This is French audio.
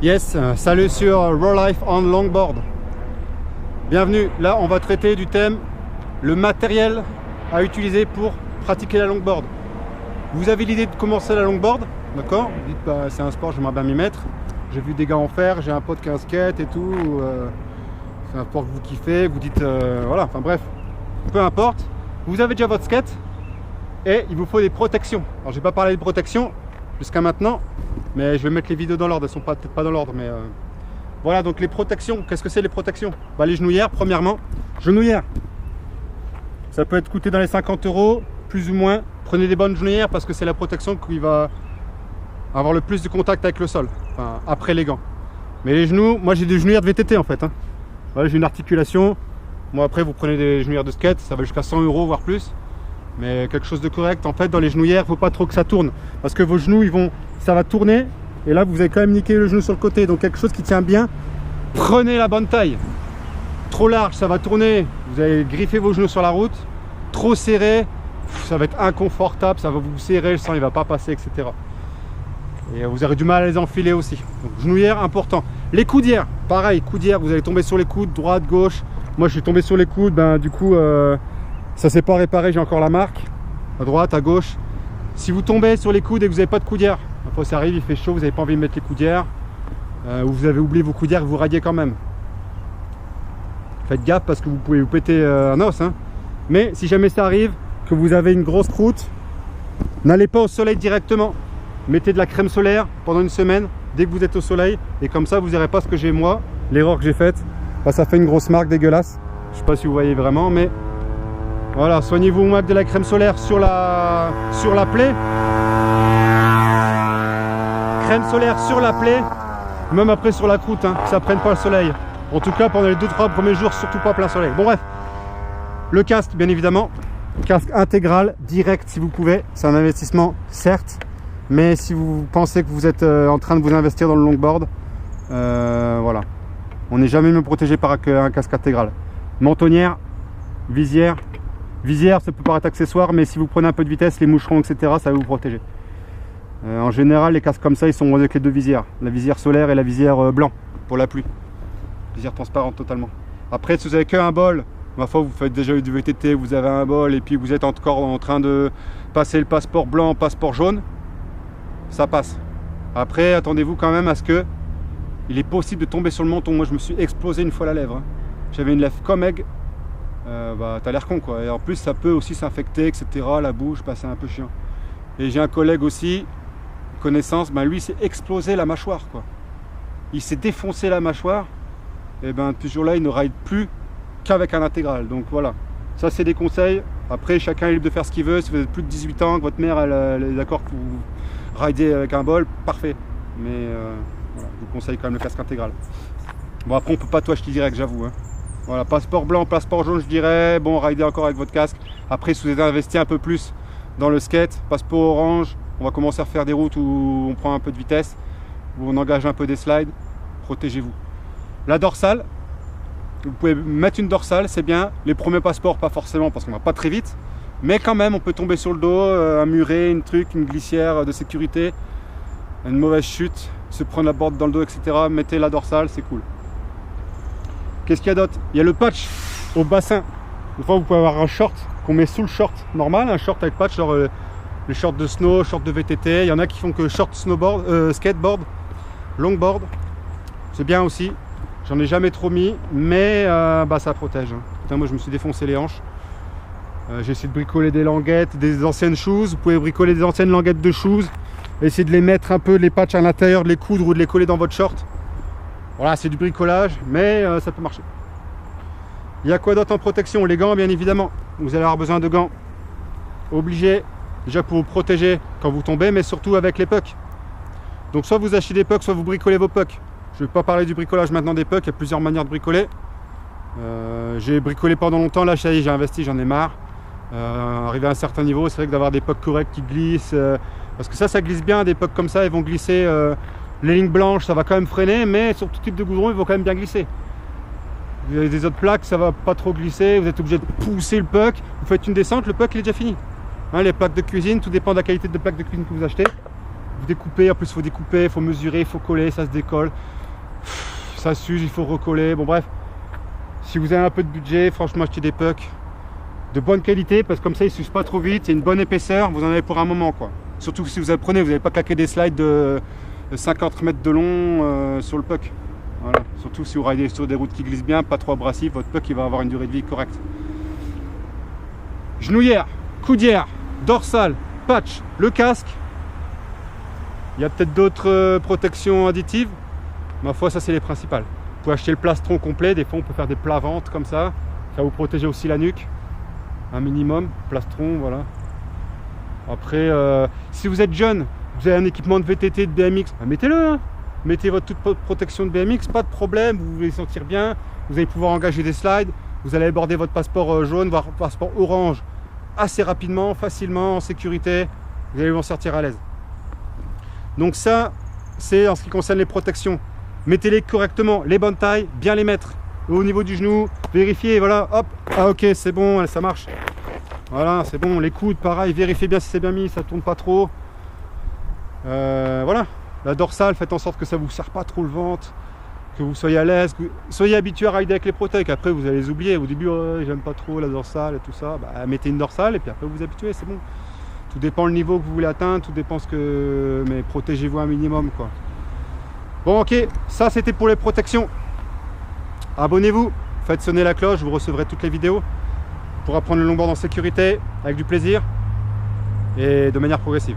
Yes, salut sur Raw Life on Longboard. Bienvenue, là on va traiter du thème le matériel à utiliser pour pratiquer la longboard. Vous avez l'idée de commencer la longboard, d'accord? Vous dites bah, c'est un sport, j'aimerais bien m'y mettre. J'ai vu des gars en faire, j'ai un pote qui a un skate et tout. C'est un sport que vous kiffez, vous dites voilà, enfin bref, peu importe. Vous avez déjà votre skate et il vous faut des protections. Alors j'ai pas parlé de protection jusqu'à maintenant, mais je vais mettre les vidéos dans l'ordre, elles sont peut-être pas dans l'ordre, mais voilà. Donc les protections, qu'est-ce que c'est les protections? Bah, les genouillères, premièrement. Genouillères, ça peut être coûté dans les 50 €, plus ou moins. Prenez des bonnes genouillères parce que c'est la protection qui va avoir le plus de contact avec le sol, enfin, après les gants. Mais les genoux, moi j'ai des genouillères de VTT en fait, hein. Voilà, j'ai une articulation. Moi après vous prenez des genouillères de skate, ça va jusqu'à 100 € voire plus. Mais quelque chose de correct, en fait dans les genouillères, il ne faut pas trop que ça tourne. Parce que vos genoux, ça va tourner. Et là vous avez quand même niqué le genou sur le côté. Donc quelque chose qui tient bien. Prenez la bonne taille. Trop large, ça va tourner. Vous allez griffer vos genoux sur la route. Trop serré, ça va être inconfortable. Ça va vous serrer, le sang il ne va pas passer, etc. Et vous aurez du mal à les enfiler aussi. Donc genouillères, important. Les coudières, pareil, coudières, vous allez tomber sur les coudes, droite, gauche. Moi je suis tombé sur les coudes, ben, du coup ça s'est pas réparé, j'ai encore la marque. À droite, à gauche. Si vous tombez sur les coudes et que vous n'avez pas de coudières, après ça arrive, il fait chaud, vous n'avez pas envie de mettre les coudières, ou vous avez oublié vos coudières et vous radiez quand même. Faites gaffe parce que vous pouvez vous péter un os, hein. Mais si jamais ça arrive, que vous avez une grosse croûte, n'allez pas au soleil directement. Mettez de la crème solaire pendant une semaine dès que vous êtes au soleil, et comme ça vous n'aurez pas ce que j'ai moi, l'erreur que j'ai faite. Bah, ça fait une grosse marque dégueulasse. Je sais pas si vous voyez vraiment, mais voilà, soignez-vous au moins avec de la crème solaire sur la plaie. Crème solaire sur la plaie, même après sur la croûte, hein, que ça prenne pas le soleil. En tout cas pendant les 2-3 premiers jours, surtout pas plein soleil. Bon bref, le casque bien évidemment, casque intégral, direct si vous pouvez. C'est un investissement certes, mais si vous pensez que vous êtes en train de vous investir dans le longboard, voilà, on n'est jamais mieux protégé par un casque intégral. Mentonnière, visière. Visière, ça peut paraître accessoire, mais si vous prenez un peu de vitesse, les moucherons, etc., ça va vous protéger. En général, les casques comme ça, ils sont avec les deux visières. La visière solaire et la visière blanc, pour la pluie. Visière transparente totalement. Après, si vous avez qu'un bol, ma foi, vous faites déjà du VTT, vous avez un bol, et puis vous êtes encore en train de passer le passeport blanc, passeport jaune, ça passe. Après, attendez-vous quand même à ce que il est possible de tomber sur le menton. Moi, je me suis explosé une fois la lèvre, hein. J'avais une lèvre comme egg. Bah, t'as l'air con quoi, et en plus ça peut aussi s'infecter, etc. La bouche, bah, c'est un peu chiant. Et j'ai un collègue aussi, connaissance, bah, lui il s'est explosé la mâchoire quoi. Il s'est défoncé la mâchoire, et ben depuis ce jour là il ne ride plus qu'avec un intégral. Donc voilà, ça c'est des conseils. Après chacun est libre de faire ce qu'il veut. Si vous êtes plus de 18 ans, que votre mère elle est d'accord que vous ridez avec un bol, parfait. Mais voilà, je vous conseille quand même le casque intégral. Bon après on peut pas tout acheter direct, j'avoue, hein. Voilà, passeport blanc, passeport jaune, je dirais. Bon, ridez encore avec votre casque. Après, si vous êtes investi un peu plus dans le skate, passeport orange, on va commencer à faire des routes où on prend un peu de vitesse, où on engage un peu des slides. Protégez-vous. La dorsale, vous pouvez mettre une dorsale, c'est bien. Les premiers passeports, pas forcément, parce qu'on va pas très vite. Mais quand même, on peut tomber sur le dos, un muret, une glissière de sécurité, une mauvaise chute, se prendre la board dans le dos, etc. Mettez la dorsale, c'est cool. Qu'est-ce qu'il y a d'autre? Il y a le patch au bassin. Des fois, vous pouvez avoir un short qu'on met sous le short normal, un short avec patch, genre les shorts de snow, shorts de VTT. Il y en a qui font que short snowboard, skateboard, longboard. C'est bien aussi. J'en ai jamais trop mis, mais bah, ça protège, hein. Putain, moi, je me suis défoncé les hanches. J'ai essayé de bricoler des languettes, des anciennes shoes. Vous pouvez bricoler des anciennes languettes de shoes. Essayez de les mettre un peu, les patchs à l'intérieur, de les coudre ou de les coller dans votre short. Voilà, c'est du bricolage, mais ça peut marcher. Il y a quoi d'autre en protection? Les gants, bien évidemment. Vous allez avoir besoin de gants. Obligé, déjà pour vous protéger quand vous tombez, mais surtout avec les pucks. Donc soit vous achetez des pucks, soit vous bricolez vos pucks. Je ne vais pas parler du bricolage maintenant des pucks, il y a plusieurs manières de bricoler. J'ai bricolé pendant longtemps, là ça y est, j'ai investi, j'en ai marre. Arrivé à un certain niveau, c'est vrai que d'avoir des pucks corrects qui glissent, parce que ça glisse bien, des pucks comme ça, ils vont glisser. Les lignes blanches, ça va quand même freiner, mais sur tout type de goudron, ils vont quand même bien glisser. Vous avez des autres plaques, ça va pas trop glisser, vous êtes obligé de pousser le puck. Vous faites une descente, le puck il est déjà fini. Hein, les plaques de cuisine, tout dépend de la qualité de plaque de cuisine que vous achetez. vous découpez, en plus il faut découper, il faut mesurer, il faut coller, ça se décolle, ça s'use, il faut recoller, bon bref. Si vous avez un peu de budget, franchement achetez des pucks de bonne qualité, parce que comme ça ils s'usent pas trop vite, c'est une bonne épaisseur, vous en avez pour un moment quoi. Surtout si vous apprenez, vous n'allez pas claquer des slides de 50 mètres de long sur le puck. Voilà. Surtout si vous ridez sur des routes qui glissent bien, pas trop abrasif, votre puck il va avoir une durée de vie correcte. Genouillère, coudière, dorsale, patch, le casque. Il y a peut-être d'autres protections additives. Ma foi, ça c'est les principales. Vous pouvez acheter le plastron complet, des fois on peut faire des plats-ventes comme ça. Ça va vous protéger aussi la nuque. Un minimum, plastron, voilà. Après, si vous êtes jeune, vous avez un équipement de VTT, de BMX, ben mettez-le hein. Mettez votre toute protection de BMX, pas de problème, vous allez sentir bien, vous allez pouvoir engager des slides, vous allez aborder votre passeport jaune, voire passeport orange assez rapidement, facilement, en sécurité, vous allez vous en sortir à l'aise. Donc ça, c'est en ce qui concerne les protections. Mettez-les correctement, les bonnes tailles, bien les mettre. Au niveau du genou, vérifiez, voilà, hop, ah ok, c'est bon, ça marche. Voilà, c'est bon, les coudes, pareil, vérifiez bien si c'est bien mis, ça tourne pas trop. Voilà. La dorsale, faites en sorte que ça ne vous serre pas trop le ventre, que vous soyez à l'aise, que vous soyez habitué à rider avec les protèques. Après, vous allez les oublier. Au début, j'aime pas trop la dorsale et tout ça. Bah, mettez une dorsale et puis après, vous habituez, c'est bon. Tout dépend le niveau que vous voulez atteindre, tout dépend ce que. Mais protégez-vous un minimum, quoi. Bon, ok, ça c'était pour les protections. Abonnez-vous, faites sonner la cloche, vous recevrez toutes les vidéos pour apprendre le longboard en sécurité, avec du plaisir et de manière progressive.